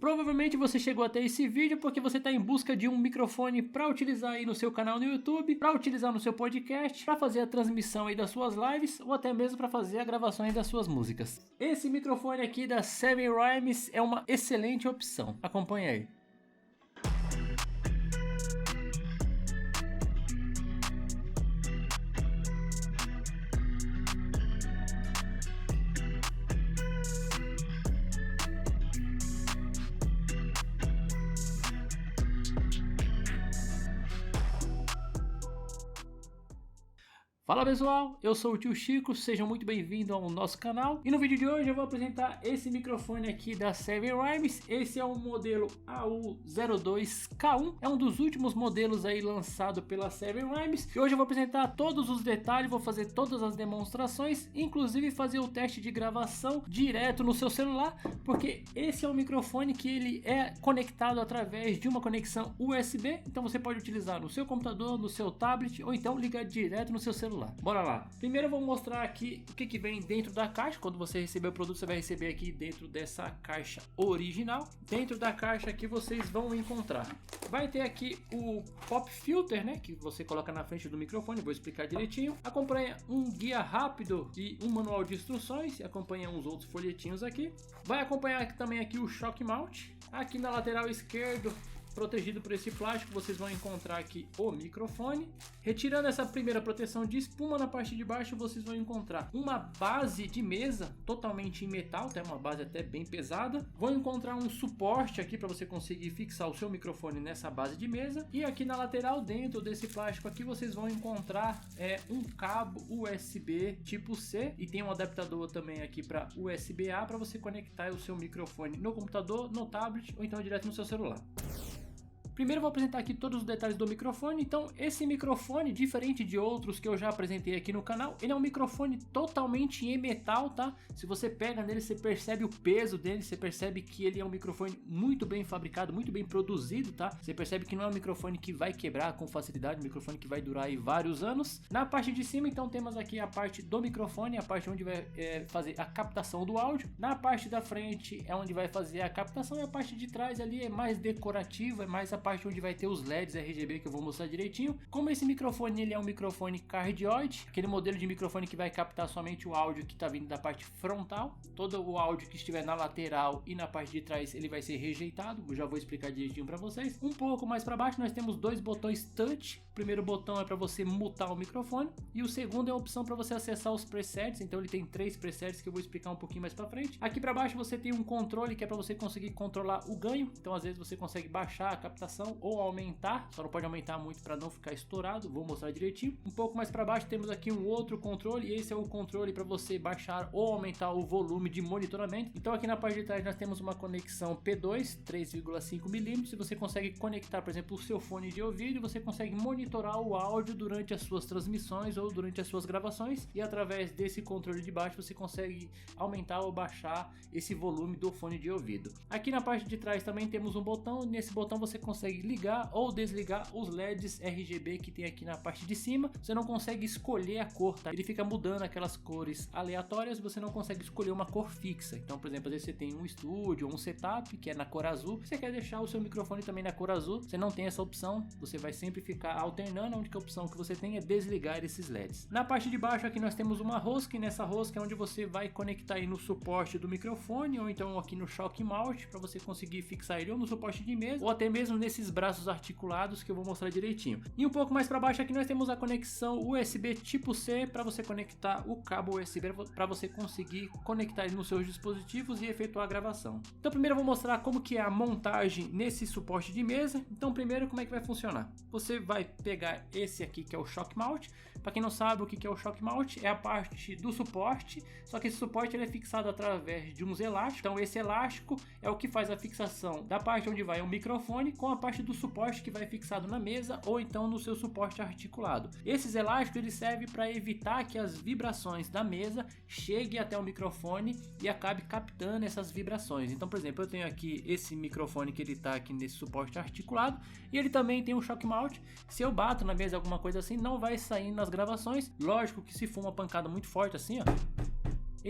Provavelmente você chegou até esse vídeo porque você está em busca de um microfone para utilizar aí no seu canal no YouTube, para utilizar no seu podcast, para fazer a transmissão aí das suas lives ou até mesmo para fazer a gravação aí das suas músicas. Esse microfone aqui da Seven Rhymes é uma excelente opção. Acompanhe aí. Fala pessoal, eu sou o Tio Chico, sejam muito bem-vindos ao nosso canal. E no vídeo de hoje eu vou apresentar esse microfone aqui da Seven Rhymes. Esse é o modelo AU02K1, é um dos últimos modelos aí lançado pela Seven Rhymes. E hoje eu vou apresentar todos os detalhes, vou fazer todas as demonstrações, inclusive fazer o teste de gravação direto no seu celular, porque esse é um microfone que ele é conectado através de uma conexão USB, então você pode utilizar no seu computador, no seu tablet ou então ligar direto no seu celular. Bora lá. Primeiro eu vou mostrar aqui o que vem dentro da caixa. Quando você receber o produto, você vai receber aqui dentro dessa caixa original. Dentro da caixa aqui vocês vão encontrar, vai ter aqui o pop filter, né, que você coloca na frente do microfone. Vou explicar direitinho. Acompanha um guia rápido e um manual de instruções. E acompanha uns outros folhetinhos aqui. Vai acompanhar também aqui o shock mount. Aqui na lateral esquerdo, protegido por esse plástico, vocês vão encontrar aqui o microfone. Retirando essa primeira proteção de espuma, na parte de baixo vocês vão encontrar uma base de mesa totalmente em metal, tá? Uma base até bem pesada. Vão encontrar um suporte aqui para você conseguir fixar o seu microfone nessa base de mesa. E aqui na lateral, dentro desse plástico aqui, vocês vão encontrar um cabo USB tipo C, e tem um adaptador também aqui para USB-A para você conectar o seu microfone no computador, no tablet ou então direto no seu celular. Primeiro eu vou apresentar aqui todos os detalhes do microfone. Então esse microfone, diferente de outros que eu já apresentei aqui no canal, ele é um microfone totalmente em metal, tá? Se você pega nele, você percebe o peso dele, você percebe que ele é um microfone muito bem fabricado, muito bem produzido, tá? Você percebe que não é um microfone que vai quebrar com facilidade, um microfone que vai durar aí vários anos. Na parte de cima, então, temos aqui a parte do microfone, a parte onde vai fazer a captação do áudio. Na parte da frente é onde vai fazer a captação, e a parte de trás ali é mais decorativa, é mais a parte onde vai ter os LEDs RGB que eu vou mostrar direitinho. Como esse microfone ele é um microfone cardioide, aquele modelo de microfone que vai captar somente o áudio que está vindo da parte frontal, todo o áudio que estiver na lateral e na parte de trás ele vai ser rejeitado. Eu já vou explicar direitinho para vocês. Um pouco mais para baixo nós temos dois botões touch. O primeiro botão é para você mutar o microfone e o segundo é a opção para você acessar os presets. Então ele tem 3 presets que eu vou explicar um pouquinho mais para frente. Aqui para baixo você tem um controle que é para você conseguir controlar o ganho. Então às vezes você consegue baixar a captação ou aumentar, só não pode aumentar muito para não ficar estourado. Vou mostrar direitinho. Um pouco mais para baixo temos aqui um outro controle, e esse é o controle para você baixar ou aumentar o volume de monitoramento. Então aqui na parte de trás nós temos uma conexão P2 3,5 mm. Se você consegue conectar, por exemplo, o seu fone de ouvido, você consegue monitorar o áudio durante as suas transmissões ou durante as suas gravações, e através desse controle de baixo você consegue aumentar ou baixar esse volume do fone de ouvido. Aqui na parte de trás também temos um botão. Nesse botão você consegue ligar ou desligar os LEDs RGB que tem aqui na parte de cima. Você não consegue escolher a cor, tá? Ele fica mudando aquelas cores aleatórias, você não consegue escolher uma cor fixa. Então, por exemplo, às vezes você tem um estúdio ou um setup que é na cor azul, você quer deixar o seu microfone também na cor azul, você não tem essa opção, você vai sempre ficar alternando. A única opção que você tem é desligar esses LEDs. Na parte de baixo aqui nós temos uma rosca, e nessa rosca é onde você vai conectar aí no suporte do microfone ou então aqui no shock mount, para você conseguir fixar ele ou no suporte de mesa ou até mesmo nesses braços articulados que eu vou mostrar direitinho. E um pouco mais para baixo aqui nós temos a conexão USB tipo C para você conectar o cabo USB para você conseguir conectar ele nos seus dispositivos e efetuar a gravação. Então primeiro eu vou mostrar como que é a montagem nesse suporte de mesa. Então primeiro, como é que vai funcionar? Você vai pegar esse aqui que é o shock mount. Para quem não sabe o que é o shock mount, é a parte do suporte, só que esse suporte ele é fixado através de uns elásticos. Então esse elástico é o que faz a fixação da parte onde vai o microfone com a parte do suporte que vai fixado na mesa ou então no seu suporte articulado. Esses elásticos eles servem para evitar que as vibrações da mesa cheguem até o microfone e acabe captando essas vibrações. Então, por exemplo, eu tenho aqui esse microfone que ele está aqui nesse suporte articulado, e ele também tem um shock mount. Se eu bato na mesa alguma coisa assim, não vai sair nas gravações. Lógico que se for uma pancada muito forte assim, ó,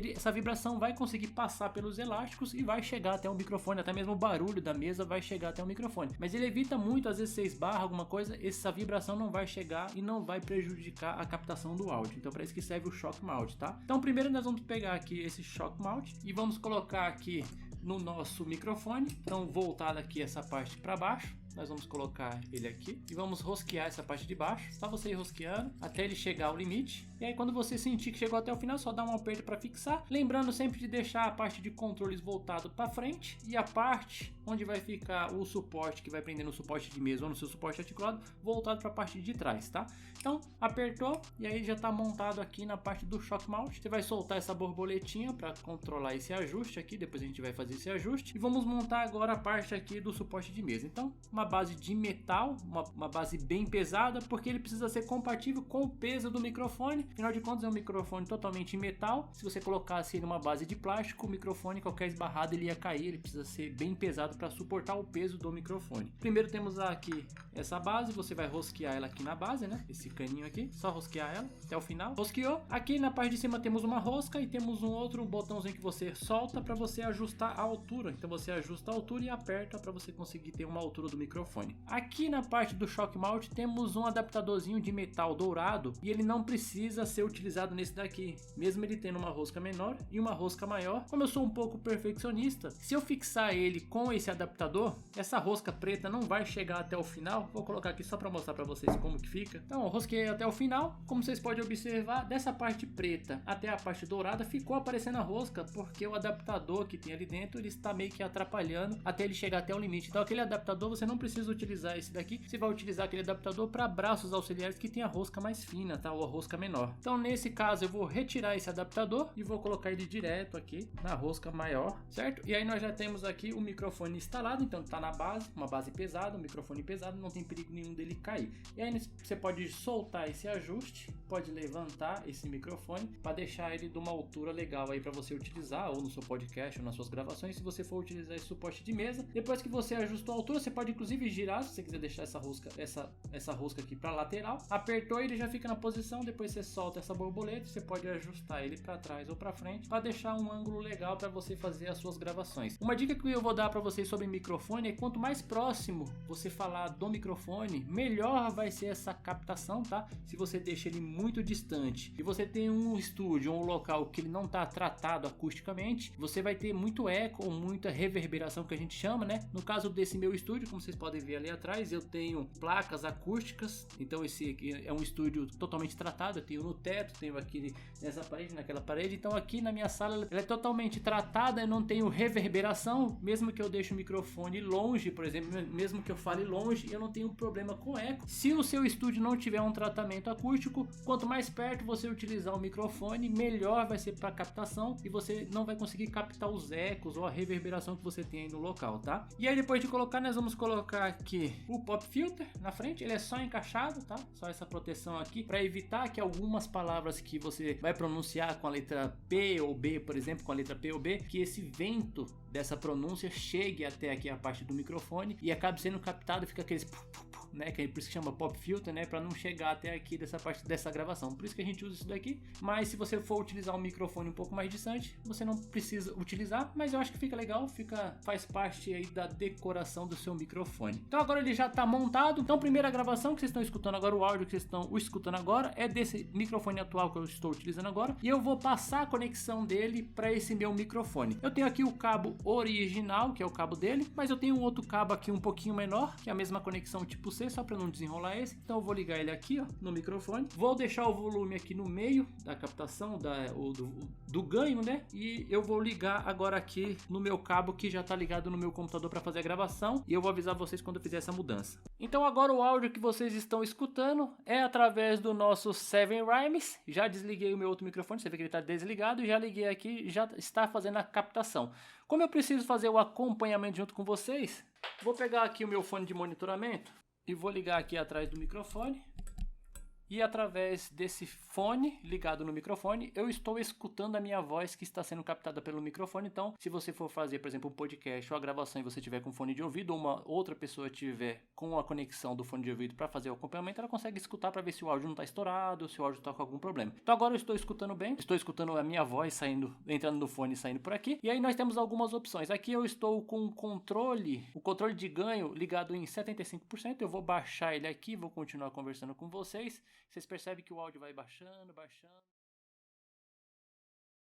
essa vibração vai conseguir passar pelos elásticos e vai chegar até o microfone, até mesmo o barulho da mesa vai chegar até o microfone. Mas ele evita muito, às vezes você esbarra alguma coisa, essa vibração não vai chegar e não vai prejudicar a captação do áudio. Então para isso que serve o shock mount, tá? Então primeiro nós vamos pegar aqui esse shock mount e vamos colocar aqui no nosso microfone. Então voltado aqui essa parte para baixo, nós vamos colocar ele aqui e vamos rosquear essa parte de baixo, só você ir rosqueando até ele chegar ao limite. E aí quando você sentir que chegou até o final, só dá um aperto para fixar, lembrando sempre de deixar a parte de controles voltado para frente e a parte onde vai ficar o suporte, que vai prender no suporte de mesa ou no seu suporte articulado, voltado para a parte de trás, tá? Então apertou e aí já está montado aqui na parte do shock mount. Você vai soltar essa borboletinha para controlar esse ajuste aqui, depois a gente vai fazer esse ajuste e vamos montar agora a parte aqui do suporte de mesa. Então uma base de metal, uma base bem pesada, porque ele precisa ser compatível com o peso do microfone. Afinal de contas é um microfone totalmente em metal. Se você colocasse numa base de plástico, o microfone, qualquer esbarrada, ele ia cair. Ele precisa ser bem pesado para suportar o peso do microfone. Primeiro temos aqui essa base, você vai rosquear ela aqui na base, né? Esse caninho aqui, só rosquear ela até o final. Rosqueou. Aqui na parte de cima temos uma rosca e temos um outro botãozinho que você solta para você ajustar a altura. Então você ajusta a altura e aperta para você conseguir ter uma altura do microfone. Aqui na parte do shock mount temos um adaptadorzinho de metal dourado e ele não precisa ser utilizado nesse daqui, mesmo ele tendo uma rosca menor e uma rosca maior. Como eu sou um pouco perfeccionista, se eu fixar ele com esse adaptador, essa rosca preta não vai chegar até o final. Vou colocar aqui só para mostrar para vocês como que fica. Então eu rosqueei até o final. Como vocês podem observar, dessa parte preta até a parte dourada ficou aparecendo a rosca, porque o adaptador que tem ali dentro ele está meio que atrapalhando até ele chegar até o limite. Então aquele adaptador você não precisa utilizar esse daqui, você vai utilizar aquele adaptador para braços auxiliares que tem a rosca mais fina, tá? Ou a rosca menor. Então nesse caso eu vou retirar esse adaptador e vou colocar ele direto aqui na rosca maior, certo? E aí nós já temos aqui o microfone instalado, então tá na base, uma base pesada, um microfone pesado, não tem perigo nenhum dele cair. E aí você pode soltar esse ajuste, pode levantar esse microfone para deixar ele de uma altura legal aí para você utilizar, ou no seu podcast ou nas suas gravações, se você for utilizar esse suporte de mesa. Depois que você ajustou a altura, você pode inclusive girar, se você quiser deixar essa rosca aqui para lateral. Apertou, ele já fica na posição. Depois você solta essa borboleta, você pode ajustar ele para trás ou para frente para deixar um ângulo legal para você fazer as suas gravações. Uma dica que eu vou dar para vocês sobre microfone é que quanto mais próximo você falar do microfone, melhor vai ser essa captação, tá? Se você deixa ele muito distante e você tem um estúdio ou um local que ele não está tratado acusticamente, você vai ter muito eco ou muita reverberação, que a gente chama, né? No caso desse meu estúdio, como vocês podem ver ali atrás, eu tenho placas acústicas. Então esse aqui é um estúdio totalmente tratado. Eu tenho no teto, tenho aqui nessa parede, naquela parede. Então aqui na minha sala ela é totalmente tratada. Eu não tenho reverberação, mesmo que eu deixe o microfone longe, por exemplo, mesmo que eu fale longe, eu não tenho problema com eco. Se o seu estúdio não tiver um tratamento acústico, quanto mais perto você utilizar o microfone, melhor vai ser para captação e você não vai conseguir captar os ecos ou a reverberação que você tem aí no local, tá? E aí depois de colocar, nós vamos colocar aqui o pop filter na frente. Ele é só encaixado, tá? Só essa proteção aqui para evitar que algumas palavras que você vai pronunciar com a letra P ou B, por exemplo, com a letra P ou B, que esse vento dessa pronúncia chegue até aqui a parte do microfone e acabe sendo captado, fica aqueles né, que é por isso que chama pop filter, né, para não chegar até aqui dessa parte dessa gravação. Por isso que a gente usa isso daqui. Mas se você for utilizar um microfone um pouco mais distante, você não precisa utilizar, mas eu acho que fica legal, faz parte aí da decoração do seu microfone. Então agora ele já está montado. Então a primeira gravação que vocês estão escutando agora, o áudio que vocês estão escutando agora é desse microfone atual que eu estou utilizando agora, e eu vou passar a conexão dele para esse meu microfone. Eu tenho aqui o cabo original, que é o cabo dele, mas eu tenho um outro cabo aqui um pouquinho menor, que é a mesma conexão tipo C, só para não desenrolar esse. Então eu vou ligar ele aqui, ó, no microfone. Vou deixar o volume aqui no meio da captação do ganho, né? E eu vou ligar agora aqui no meu cabo que já está ligado no meu computador para fazer a gravação, e eu vou avisar vocês quando eu fizer essa mudança. Então agora o áudio que vocês estão escutando é através do nosso 7Rhymes. Já desliguei o meu outro microfone, você vê que ele está desligado, e já liguei aqui, já está fazendo a captação. Como eu preciso fazer o acompanhamento junto com vocês, vou pegar aqui o meu fone de monitoramento e vou ligar aqui atrás do microfone. E através desse fone ligado no microfone, eu estou escutando a minha voz que está sendo captada pelo microfone. Então, se você for fazer, por exemplo, um podcast ou a gravação e você tiver com fone de ouvido, ou uma outra pessoa tiver com a conexão do fone de ouvido para fazer o acompanhamento, ela consegue escutar para ver se o áudio não está estourado, se o áudio está com algum problema. Então agora eu estou escutando bem, estou escutando a minha voz saindo, entrando no fone e saindo por aqui. E aí nós temos algumas opções. Aqui eu estou com o controle de ganho ligado em 75%. Eu vou baixar ele aqui, vou continuar conversando com vocês. Vocês percebem que o áudio vai baixando.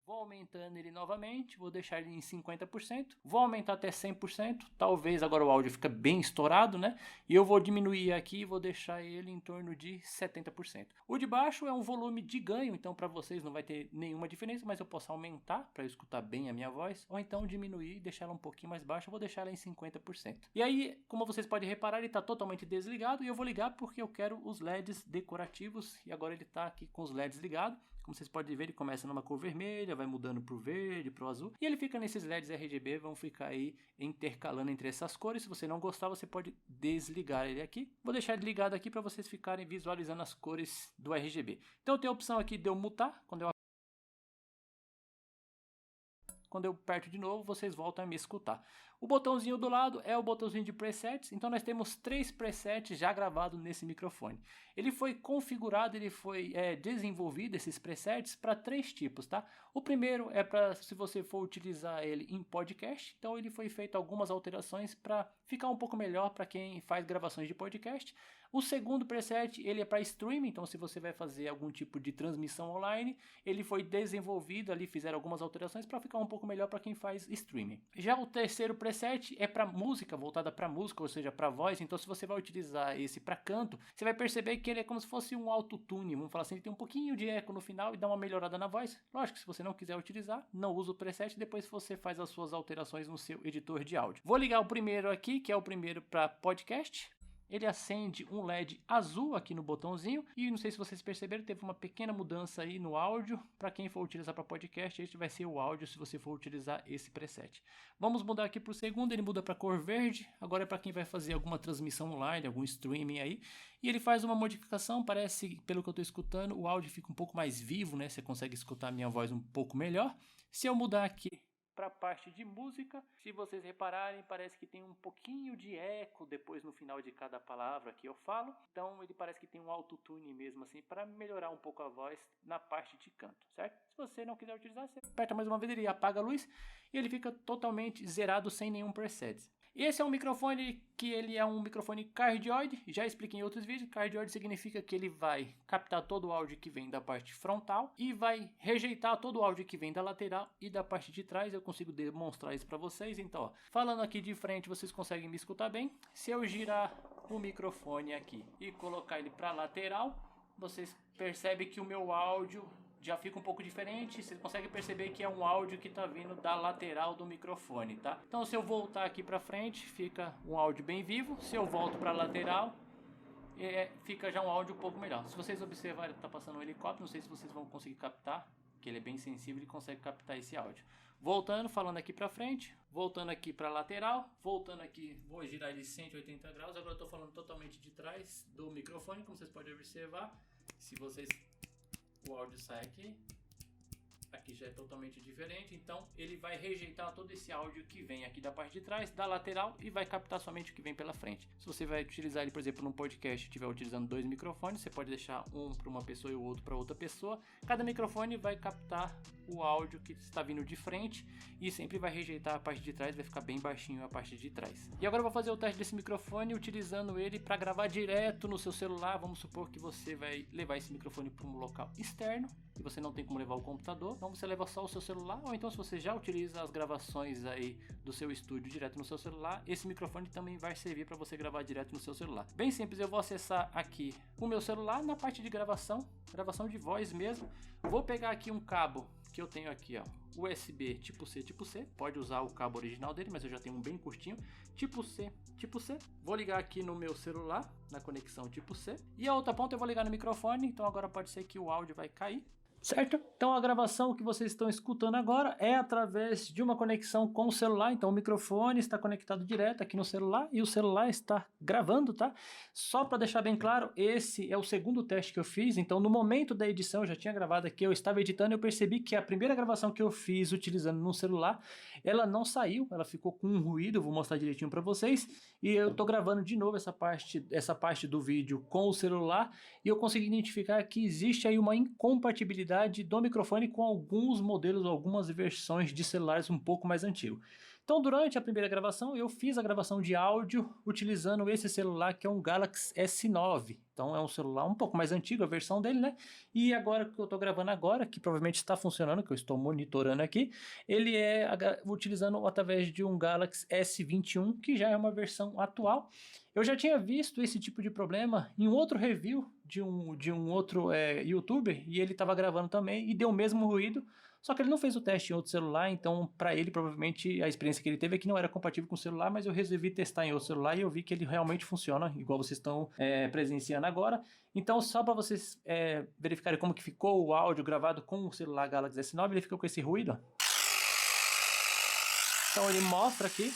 Vou aumentando ele novamente, vou deixar ele em 50%, vou aumentar até 100%, talvez agora o áudio fica bem estourado, né? E eu vou diminuir aqui e vou deixar ele em torno de 70%. O de baixo é um volume de ganho, então para vocês não vai ter nenhuma diferença, mas eu posso aumentar para eu escutar bem a minha voz, ou então diminuir e deixar ela um pouquinho mais baixa, eu vou deixar ela em 50%. E aí, como vocês podem reparar, ele está totalmente desligado e eu vou ligar porque eu quero os LEDs decorativos, e agora ele está aqui com os LEDs ligados. Como vocês podem ver, ele começa numa cor vermelha, vai mudando para o verde, para o azul. E ele fica nesses LEDs RGB, vão ficar aí intercalando entre essas cores. Se você não gostar, você pode desligar ele aqui. Vou deixar ele ligado aqui para vocês ficarem visualizando as cores do RGB. Então tem a opção aqui de eu mutar. Quando eu aperto de novo, vocês voltam a me escutar. O botãozinho do lado é o botãozinho de presets. Então nós temos 3 presets já gravados nesse microfone. Ele foi configurado, ele foi desenvolvido, esses presets, para 3 tipos, tá? O primeiro é para se você for utilizar ele em podcast. Então ele foi feito algumas alterações para ficar um pouco melhor para quem faz gravações de podcast. O segundo preset, ele é para streaming, então se você vai fazer algum tipo de transmissão online, ele foi desenvolvido ali, fizeram algumas alterações para ficar um pouco melhor para quem faz streaming. Já o terceiro preset é para música, voltada para música, ou seja, para voz, então se você vai utilizar esse para canto, você vai perceber que ele é como se fosse um autotune, vamos falar assim, ele tem um pouquinho de eco no final e dá uma melhorada na voz. Lógico, se você não quiser utilizar, não usa o preset, depois você faz as suas alterações no seu editor de áudio. Vou ligar o primeiro aqui, que é o primeiro para podcast. Ele acende um LED azul aqui no botãozinho e não sei se vocês perceberam, teve uma pequena mudança aí no áudio. Para quem for utilizar para podcast, este vai ser o áudio se você for utilizar esse preset. Vamos mudar aqui para o segundo, ele muda para cor verde. Agora é para quem vai fazer alguma transmissão online, algum streaming aí. E ele faz uma modificação, parece, pelo que eu estou escutando, o áudio fica um pouco mais vivo, né? Você consegue escutar a minha voz um pouco melhor. Se eu mudar aqui para a parte de música, se vocês repararem, parece que tem um pouquinho de eco depois no final de cada palavra que eu falo. Então ele parece que tem um autotune mesmo assim, para melhorar um pouco a voz na parte de canto, certo? Se você não quiser utilizar, você aperta mais uma vez, ele apaga a luz e ele fica totalmente zerado sem nenhum preset. Esse é um microfone que ele é um microfone cardioide, já expliquei em outros vídeos. Cardioide significa que ele vai captar todo o áudio que vem da parte frontal e vai rejeitar todo o áudio que vem da lateral e da parte de trás. Eu consigo demonstrar isso para vocês. Então, ó, falando aqui de frente, vocês conseguem me escutar bem. Se eu girar o microfone aqui e colocar ele para lateral, vocês percebem que o meu áudio já fica um pouco diferente. Você consegue perceber que é um áudio que está vindo da lateral do microfone, tá? Então se eu voltar aqui para frente, fica um áudio bem vivo. Se eu volto para lateral, fica já um áudio um pouco melhor. Se vocês observarem, está passando um helicóptero, não sei se vocês vão conseguir captar, que ele é bem sensível e consegue captar esse áudio. Voltando, falando aqui para frente, voltando aqui para lateral, voltando aqui, vou girar ele 180 graus. Agora eu estou falando totalmente de trás do microfone, como vocês podem observar. Se vocês... O áudio sai aqui já é totalmente diferente, então ele vai rejeitar todo esse áudio que vem aqui da parte de trás, da lateral, e vai captar somente o que vem pela frente. Se você vai utilizar ele, por exemplo, num podcast e estiver utilizando 2 microfones, você pode deixar um para uma pessoa e o outro para outra pessoa. Cada microfone vai captar o áudio que está vindo de frente e sempre vai rejeitar a parte de trás, vai ficar bem baixinho a parte de trás. E agora eu vou fazer o teste desse microfone utilizando ele para gravar direto no seu celular. Vamos supor que você vai levar esse microfone para um local externo e você não tem como levar o computador, então você leva só o seu celular, ou então se você já utiliza as gravações aí do seu estúdio direto no seu celular, esse microfone também vai servir para você gravar direto no seu celular. Bem simples, eu vou acessar aqui o meu celular na parte de gravação de voz mesmo. Vou pegar aqui um cabo que eu tenho aqui, ó, USB tipo C, pode usar o cabo original dele, mas eu já tenho um bem curtinho, tipo C. Vou ligar aqui no meu celular, na conexão tipo C, e a outra ponta eu vou ligar no microfone, então agora pode ser que o áudio vai cair. Certo? Então a gravação que vocês estão escutando agora é através de uma conexão com o celular, então o microfone está conectado direto aqui no celular e o celular está gravando, tá? Só para deixar bem claro, esse é o segundo teste que eu fiz, então no momento da edição eu já tinha gravado aqui, eu estava editando e eu percebi que a primeira gravação que eu fiz utilizando no celular, ela não saiu, ela ficou com um ruído, eu vou mostrar direitinho para vocês, e eu tô gravando de novo essa parte do vídeo com o celular e eu consegui identificar que existe aí uma incompatibilidade do microfone com alguns modelos, algumas versões de celulares um pouco mais antigos. Então, durante a primeira gravação, eu fiz a gravação de áudio utilizando esse celular que é um Galaxy S9. Então, é um celular um pouco mais antigo, a versão dele, né? E agora que eu estou gravando agora, que provavelmente está funcionando, que eu estou monitorando aqui, ele é utilizando através de um Galaxy S21, que já é uma versão atual. Eu já tinha visto esse tipo de problema em um outro review de um outro youtuber, e ele estava gravando também e deu o mesmo ruído, só que ele não fez o teste em outro celular, então para ele provavelmente a experiência que ele teve é que não era compatível com o celular, mas eu resolvi testar em outro celular e eu vi que ele realmente funciona, igual vocês estão presenciando agora. Então só para vocês verificarem como que ficou o áudio gravado com o celular Galaxy S9, ele ficou com esse ruído, ó. Então ele mostra aqui.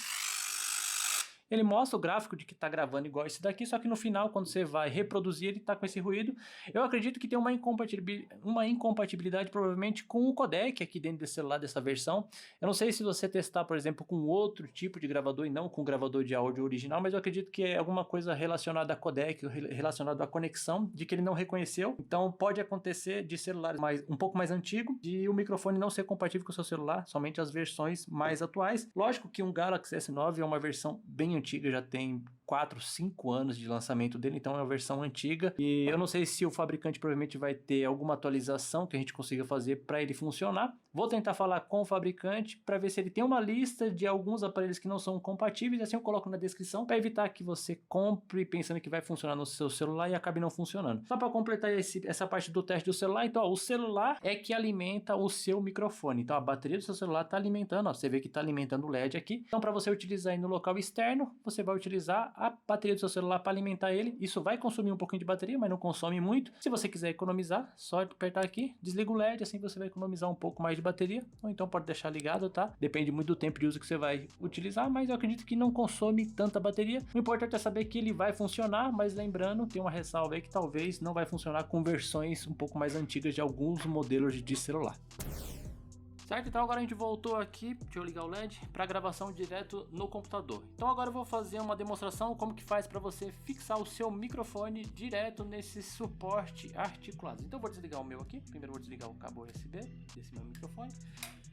Ele mostra o gráfico de que está gravando igual esse daqui, só que no final, quando você vai reproduzir, ele está com esse ruído. Eu acredito que tem uma incompatibilidade provavelmente com o codec aqui dentro desse celular, dessa versão. Eu não sei se você testar, por exemplo, com outro tipo de gravador e não com o gravador de áudio original, mas eu acredito que é alguma coisa relacionada a codec, relacionada à conexão, de que ele não reconheceu. Então pode acontecer de celulares um pouco mais antigos, de o microfone não ser compatível com o seu celular, somente as versões mais atuais. Lógico que um Galaxy S9 é uma versão bem antiga, já tem 4, 5 anos de lançamento dele, então é uma versão antiga e eu não sei se o fabricante provavelmente vai ter alguma atualização que a gente consiga fazer para ele funcionar. Vou tentar falar com o fabricante para ver se ele tem uma lista de alguns aparelhos que não são compatíveis, assim eu coloco na descrição para evitar que você compre pensando que vai funcionar no seu celular e acabe não funcionando. Só para completar essa parte do teste do celular, então ó, o celular é que alimenta o seu microfone, então a bateria do seu celular está alimentando, ó, você vê que está alimentando o LED aqui, então para você utilizar aí no local externo, você vai utilizar a bateria do seu celular para alimentar ele. Isso vai consumir um pouquinho de bateria, mas não consome muito. Se você quiser economizar, só apertar aqui, desliga o LED, assim você vai economizar um pouco mais de bateria, ou então pode deixar ligado, tá? Depende muito do tempo de uso que você vai utilizar, mas eu acredito que não consome tanta bateria. O importante é saber que ele vai funcionar, mas lembrando, tem uma ressalva aí que talvez não vai funcionar com versões um pouco mais antigas de alguns modelos de celular. Certo? Então agora a gente voltou aqui, deixa eu ligar o LED, para gravação direto no computador. Então agora eu vou fazer uma demonstração como que faz para você fixar o seu microfone direto nesse suporte articulado. Então eu vou desligar o meu aqui, primeiro eu vou desligar o cabo USB desse meu microfone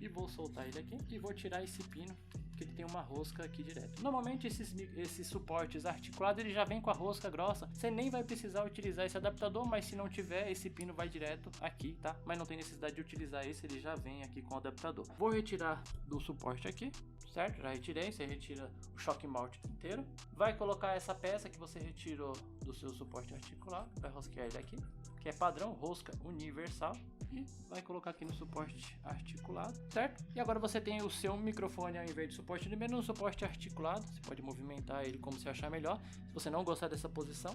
e vou soltar ele aqui e vou tirar esse pino que ele tem uma rosca aqui direto. Normalmente esses suportes articulados ele já vem com a rosca grossa, você nem vai precisar utilizar esse adaptador, mas se não tiver, esse pino vai direto aqui, tá? Mas não tem necessidade de utilizar esse, ele já vem aqui com o adaptador. Vou retirar do suporte aqui, certo? Já retirei, você retira o shock mount inteiro. Vai colocar essa peça que você retirou do seu suporte articulado, vai rosquear ele aqui, que é padrão, rosca universal, e vai colocar aqui no suporte articulado, certo? E agora você tem o seu microfone ao invés de suporte linear no suporte articulado, você pode movimentar ele como você achar melhor. Se você não gostar dessa posição,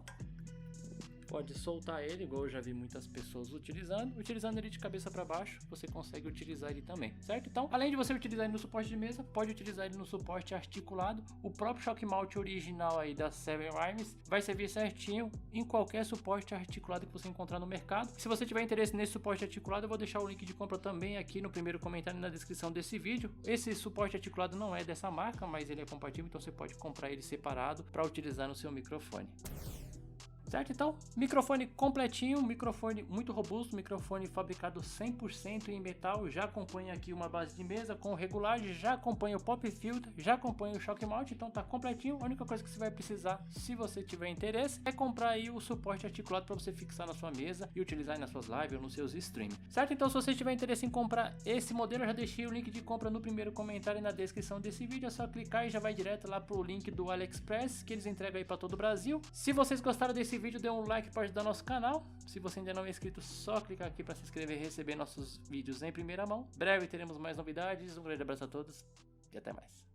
pode soltar ele, igual eu já vi muitas pessoas utilizando ele de cabeça para baixo, você consegue utilizar ele também, certo? Então, além de você utilizar ele no suporte de mesa, pode utilizar ele no suporte articulado. O próprio shock mount original aí da 7-Rhymes vai servir certinho em qualquer suporte articulado que você encontrar no mercado. Se você tiver interesse nesse suporte articulado, eu vou deixar o link de compra também aqui no primeiro comentário na descrição desse vídeo. Esse suporte articulado não é dessa marca, mas ele é compatível, então você pode comprar ele separado para utilizar no seu microfone. Certo? Então, microfone completinho, microfone muito robusto, microfone fabricado 100% em metal, já acompanha aqui uma base de mesa com regulagem, já acompanha o pop filter, já acompanha o shock mount, então tá completinho. A única coisa que você vai precisar, se você tiver interesse, é comprar aí o suporte articulado para você fixar na sua mesa e utilizar nas suas lives ou nos seus streams. Certo? Então, se você tiver interesse em comprar esse modelo, eu já deixei o link de compra no primeiro comentário e na descrição desse vídeo, é só clicar e já vai direto lá pro link do AliExpress, que eles entregam aí para todo o Brasil. Se vocês gostaram desse vídeo, dê um like para ajudar nosso canal. Se você ainda não é inscrito, só clicar aqui para se inscrever e receber nossos vídeos em primeira mão. Breve teremos mais novidades. Um grande abraço a todos e até mais.